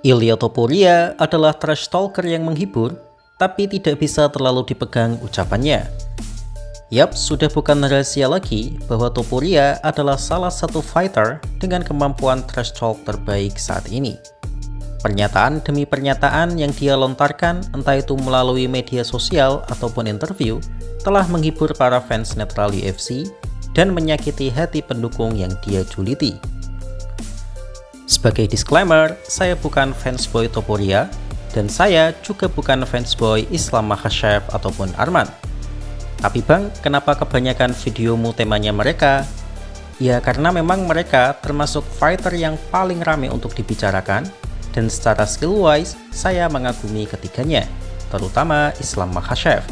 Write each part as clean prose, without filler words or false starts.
Ilia Topuria adalah trash talker yang menghibur, tapi tidak bisa terlalu dipegang ucapannya. Yap, sudah bukan rahasia lagi bahwa Topuria adalah salah satu fighter dengan kemampuan trash talk terbaik saat ini. Pernyataan demi pernyataan yang dia lontarkan, entah itu melalui media sosial ataupun interview, telah menghibur para fans netral UFC dan menyakiti hati pendukung yang dia juliti. Sebagai disclaimer, saya bukan fansboy Topuria, dan saya juga bukan fansboy Islam Makhachev ataupun Arman. Tapi bang, kenapa kebanyakan videomu temanya mereka? Ya karena memang mereka termasuk fighter yang paling rame untuk dibicarakan, dan secara skill-wise, saya mengagumi ketiganya, terutama Islam Makhachev.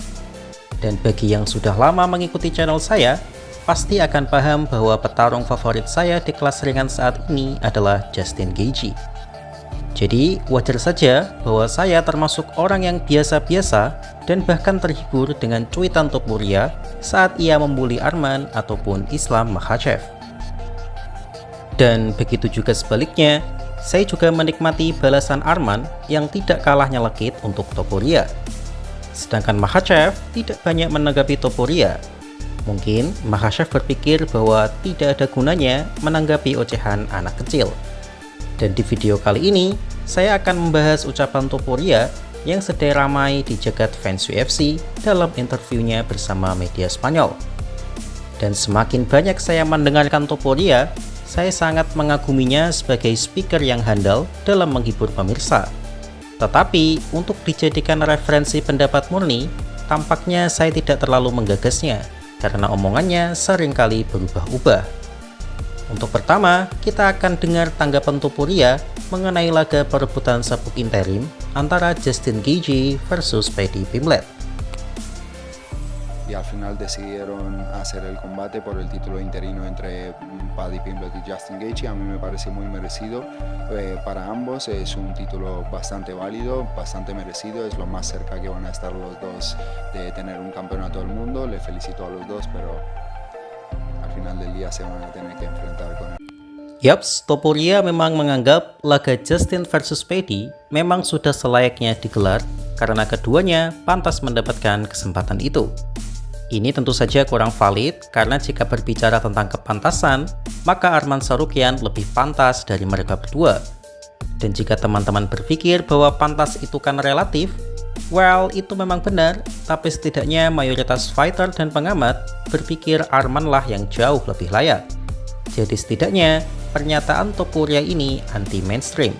Dan bagi yang sudah lama mengikuti channel saya, pasti akan paham bahwa petarung favorit saya di kelas ringan saat ini adalah Justin Gaethje. Jadi wajar saja bahwa saya termasuk orang yang biasa-biasa dan bahkan terhibur dengan cuitan Topuria saat ia membuli Arman ataupun Islam Makhachev. Dan begitu juga sebaliknya, saya juga menikmati balasan Arman yang tidak kalah nyelekit untuk Topuria. Sedangkan Makhachev tidak banyak menanggapi Topuria. Mungkin Makhachev berpikir bahwa tidak ada gunanya menanggapi ocehan anak kecil. Dan di video kali ini, saya akan membahas ucapan Topuria yang sedang ramai di jagat fans UFC dalam interviewnya bersama media Spanyol. Dan semakin banyak saya mendengarkan Topuria, saya sangat mengaguminya sebagai speaker yang handal dalam menghibur pemirsa. Tetapi untuk dijadikan referensi pendapat murni, tampaknya saya tidak terlalu menggagasnya, karena omongannya seringkali berubah-ubah. Untuk pertama, kita akan dengar tanggapan Topuria mengenai laga perebutan sabuk interim antara Justin Gaethje versus Paddy Pimblett. Y al final decidieron hacer el combate por el título interino entre Paddy Pimblett y Justin Gaethje. A mí me parece muy merecido para ambos. Es un título bastante válido, bastante merecido. Es lo más cerca que van a estar los dos de tener un campeonato del mundo. Le felicito a los dos, pero al final del día se van a tener que enfrentar con él. Yaps, Topuria memang menganggap laga Justin versus Paddy memang sudah selayaknya digelar karena keduanya pantas mendapatkan kesempatan itu. Ini tentu saja kurang valid karena jika berbicara tentang kepantasan, maka Arman Tsarukyan lebih pantas dari mereka berdua. Dan jika teman-teman berpikir bahwa pantas itu kan relatif, well, itu memang benar, tapi setidaknya mayoritas fighter dan pengamat berpikir Arman lah yang jauh lebih layak. Jadi setidaknya, pernyataan Topuria ini anti-mainstream.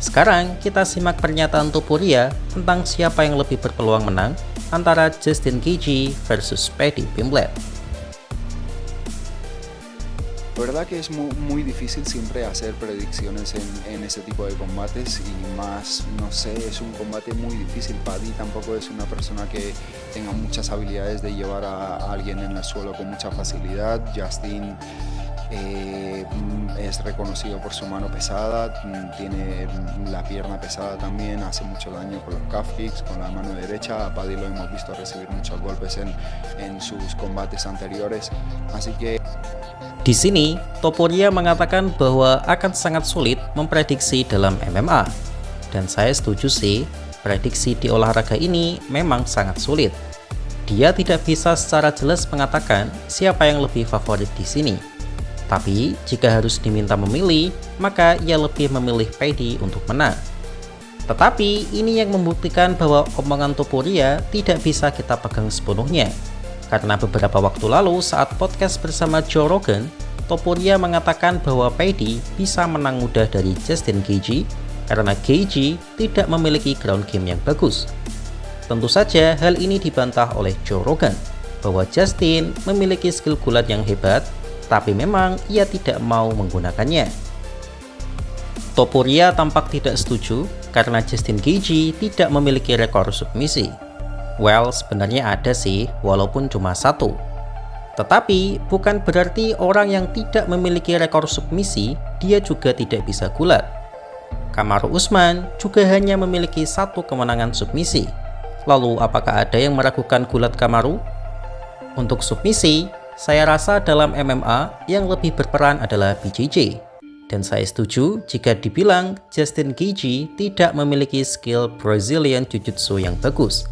Sekarang kita simak pernyataan Topuria tentang siapa yang lebih berpeluang menang antara Justin Gaethje versus Paddy Pimblett. La verdad que es muy difícil siempre hacer predicciones en ese tipo de combates y más, no sé, es un combate muy difícil. Paddy tampoco es una persona que tenga muchas habilidades de llevar a alguien en el suelo con mucha facilidad. Justin es reconocido por su mano pesada, tiene la pierna pesada también, hace mucho daño con los calf kicks, con la mano derecha. A Paddy lo hemos visto recibir muchos golpes en sus combates anteriores, así que di sini, Topuria mengatakan bahwa akan sangat sulit memprediksi dalam MMA. Dan saya setuju sih, prediksi di olahraga ini memang sangat sulit. Dia tidak bisa secara jelas mengatakan siapa yang lebih favorit di sini. Tapi, jika harus diminta memilih, maka ia lebih memilih Paddy untuk menang. Tetapi, ini yang membuktikan bahwa omongan Topuria tidak bisa kita pegang sepenuhnya. Karena beberapa waktu lalu saat podcast bersama Joe Rogan, Topuria mengatakan bahwa Paddy bisa menang mudah dari Justin Gaethje karena Gaethje tidak memiliki ground game yang bagus. Tentu saja hal ini dibantah oleh Joe Rogan, bahwa Justin memiliki skill gulat yang hebat, tapi memang ia tidak mau menggunakannya. Topuria tampak tidak setuju karena Justin Gaethje tidak memiliki rekor submisi. Well, sebenarnya ada sih, walaupun cuma satu. Tetapi, bukan berarti orang yang tidak memiliki rekor submisi, dia juga tidak bisa gulat. Kamaru Usman juga hanya memiliki satu kemenangan submisi. Lalu, apakah ada yang meragukan gulat Kamaru? Untuk submisi, saya rasa dalam MMA yang lebih berperan adalah BJJ. Dan saya setuju jika dibilang Justin Gaethje tidak memiliki skill Brazilian Jiu-Jitsu yang bagus.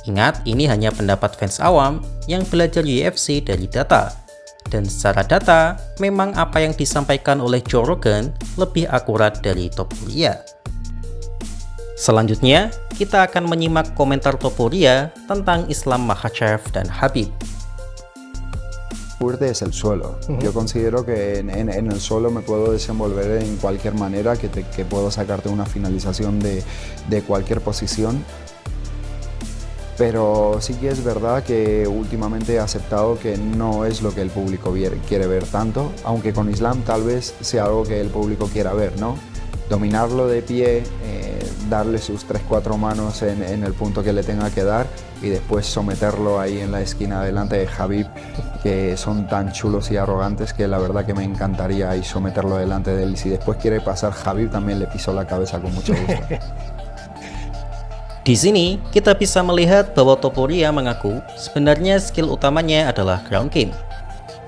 Ingat, ini hanya pendapat fans awam yang belajar UFC dari data. Dan secara data, memang apa yang disampaikan oleh Joe Rogan lebih akurat dari Topuria. Selanjutnya, kita akan menyimak komentar Topuria tentang Islam Makhachev dan Khabib. Fuerte es el suelo. Yo considero que en el suelo me puedo desenvolver en cualquier manera, que puedo sacarte una finalización de cualquier posición. Pero sí que es verdad que últimamente he aceptado que no es lo que el público quiere ver tanto, aunque con Islam tal vez sea algo que el público quiera ver, ¿no? Dominarlo de pie, darle sus 3-4 manos en el punto que le tenga que dar y después someterlo ahí en la esquina delante de Khabib, que son tan chulos y arrogantes que la verdad que me encantaría ahí someterlo delante de él. Y si después quiere pasar Khabib, también le piso la cabeza con mucho gusto. Di sini, kita bisa melihat bahwa Topuria mengaku sebenarnya skill utamanya adalah ground game.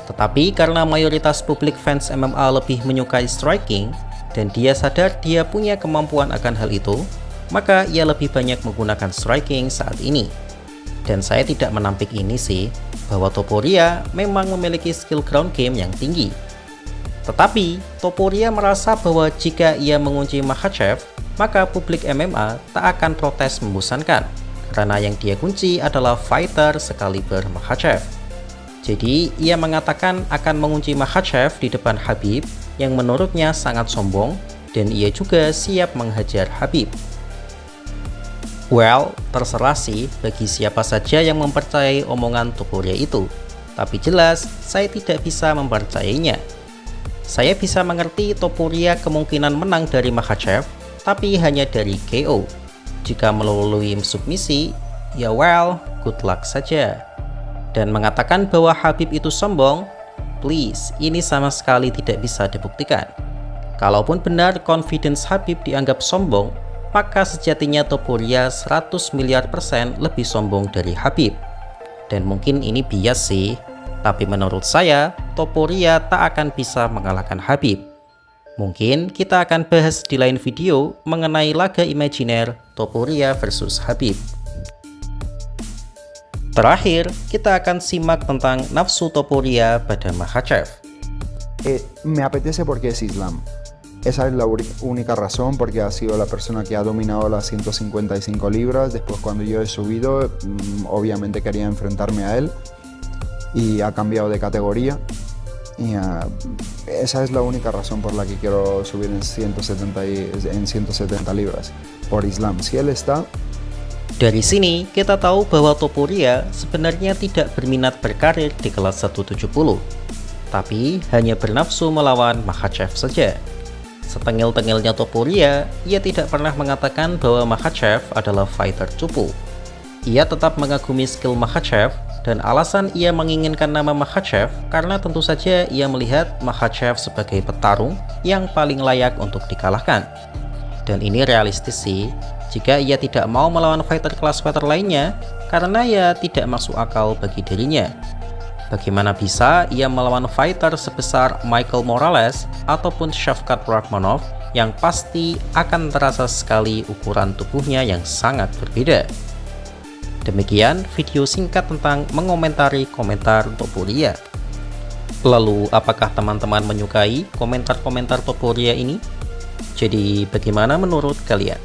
Tetapi karena mayoritas publik fans MMA lebih menyukai striking, dan dia sadar dia punya kemampuan akan hal itu, maka ia lebih banyak menggunakan striking saat ini. Dan saya tidak menampik ini sih, bahwa Topuria memang memiliki skill ground game yang tinggi. Tetapi, Topuria merasa bahwa jika ia mengunci Makhachev, maka publik MMA tak akan protes membosankan, karena yang dia kunci adalah fighter sekaliber Makhachev. Jadi, ia mengatakan akan mengunci Makhachev di depan Khabib, yang menurutnya sangat sombong, dan ia juga siap menghajar Khabib. Well, terserah sih bagi siapa saja yang mempercayai omongan Topuria itu, tapi jelas saya tidak bisa mempercayainya. Saya bisa mengerti Topuria kemungkinan menang dari Makhachev, tapi hanya dari KO. Jika melalui submisi, ya well, good luck saja. Dan mengatakan bahwa Khabib itu sombong, please, ini sama sekali tidak bisa dibuktikan. Kalaupun benar confidence Khabib dianggap sombong, maka sejatinya Topuria 100 miliar % lebih sombong dari Khabib. Dan mungkin ini bias sih, tapi menurut saya, Topuria tak akan bisa mengalahkan Khabib. Mungkin kita akan bahas di lain video mengenai laga imajiner Topuria versus Khabib. Terakhir, kita akan simak tentang nafsu Topuria pada Makhachev. Me apetece porque es Islam. Esa es la única razón, porque ha sido la persona que ha dominado las 155 libras. Después cuando yo he subido, obviamente quería enfrentarme a él y ha cambiado de categoría. Y esa es la única razón por la que quiero subir en 170 libras, por Islam. Si él está... Dari sini, kita tahu bahwa Topuria sebenarnya tidak berminat berkarir di kelas 170, tapi hanya bernafsu melawan Makhachev saja. Setengil-tengilnya Topuria, ia tidak pernah mengatakan bahwa Makhachev adalah fighter cupu. Ia tetap mengagumi skill Makhachev, dan alasan ia menginginkan nama Makhachev karena tentu saja ia melihat Makhachev sebagai petarung yang paling layak untuk dikalahkan. Dan ini realistis sih, jika ia tidak mau melawan fighter kelas welter lainnya karena ya tidak masuk akal bagi dirinya. Bagaimana bisa ia melawan fighter sebesar Michael Morales ataupun Shavkat Rakhmonov yang pasti akan terasa sekali ukuran tubuhnya yang sangat berbeda. Demikian video singkat tentang mengomentari komentar Topuria. Lalu, apakah teman-teman menyukai komentar-komentar Topuria ini? Jadi, bagaimana menurut kalian?